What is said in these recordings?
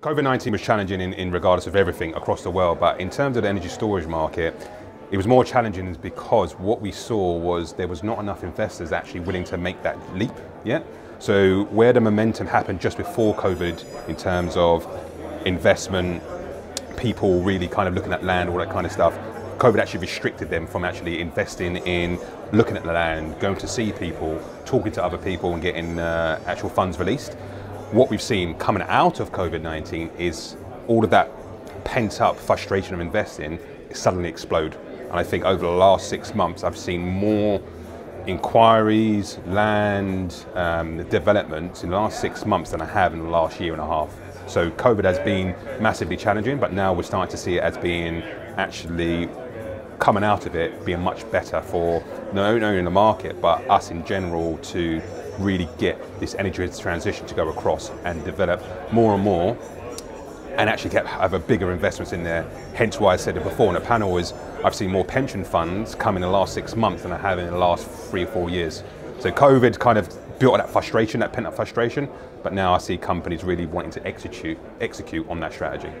COVID-19 was challenging in regardless of everything across the world, but in terms of the energy storage market, it was more challenging because what we saw was there was not enough investors actually willing to make that leap yet. So where the momentum happened just before COVID in terms of investment, people really kind of looking at land, all that kind of stuff, COVID actually restricted them from actually investing in looking at the land, going to see people, talking to other people and getting actual funds released. What we've seen coming out of COVID-19 is all of that pent up frustration of investing suddenly explode. And I think over the last 6 months, I've seen more inquiries, land, developments in the last 6 months than I have in the last year and a half. So COVID has been massively challenging, but now we're starting to see it as being actually coming out of it being much better for not only the market, but us in general to really get this energy transition to go across and develop more and more and actually have a bigger investments in there. Hence why I said it before in the panel is I've seen more pension funds come in the last 6 months than I have in the last 3 or 4 years. So COVID kind of built that frustration, that pent up frustration, but now I see companies really wanting to execute on that strategy.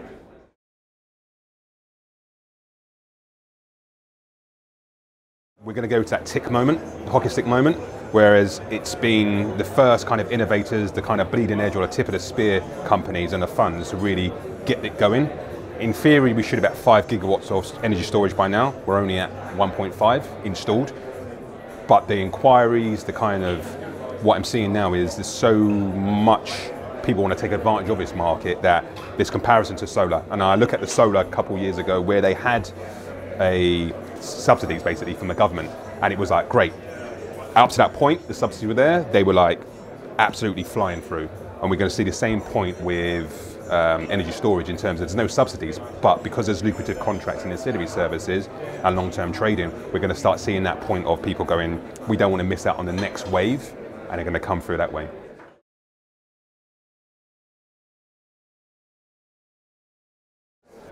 We're going to go to that tick moment, the hockey stick moment, whereas it's been the first kind of innovators, the kind of bleeding edge or the tip of the spear companies and the funds to really get it going. In theory, we should have about 5 gigawatts of energy storage by now. We're only at 1.5 installed. But the inquiries, the kind of, what I'm seeing now is there's so much people want to take advantage of this market that there's comparison to solar. And I look at the solar a couple of years ago where they had subsidies basically from the government, and it was like great. Up to that point, the subsidies were there, they were like absolutely flying through. And we're going to see the same point with energy storage in terms of there's no subsidies, but because there's lucrative contracts and ancillary services and long-term trading, we're going to start seeing that point of people going, we don't want to miss out on the next wave, and they're going to come through that way.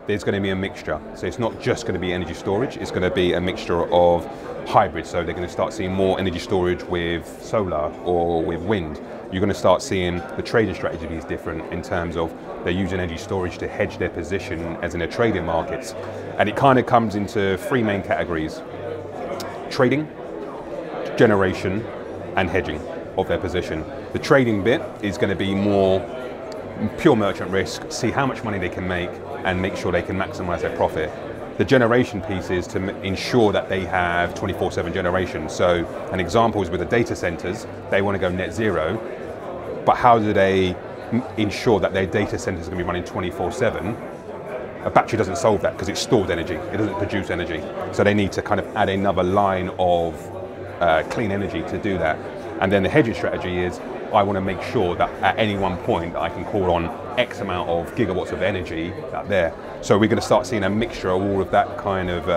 There's going to be a mixture. So it's not just going to be energy storage, it's going to be a mixture of hybrids. So they're going to start seeing more energy storage with solar or with wind. You're going to start seeing the trading strategy is different in terms of they're using energy storage to hedge their position as in their trading markets. And it kind of comes into 3 main categories: trading, generation, and hedging of their position. The trading bit is going to be more pure merchant risk, see how much money they can make and make sure they can maximize their profit. The generation piece is to ensure that they have 24/7 generation. So an example is with the data centers, they want to go net zero, but how do they ensure that their data centers are going to be running 24/7? A battery doesn't solve that because it's stored energy, it doesn't produce energy. So they need to kind of add another line of clean energy to do that. And then the hedging strategy is, I want to make sure that at any one point I can call on X amount of gigawatts of energy out there. So we're going to start seeing a mixture of all of that kind of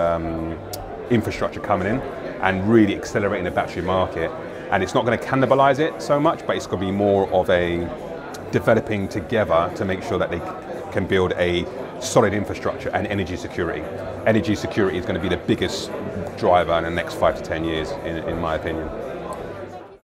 infrastructure coming in and really accelerating the battery market. And it's not going to cannibalize it so much, but it's going to be more of a developing together to make sure that they can build a solid infrastructure and energy security. Energy security is going to be the biggest driver in the next 5 to 10 years, in my opinion.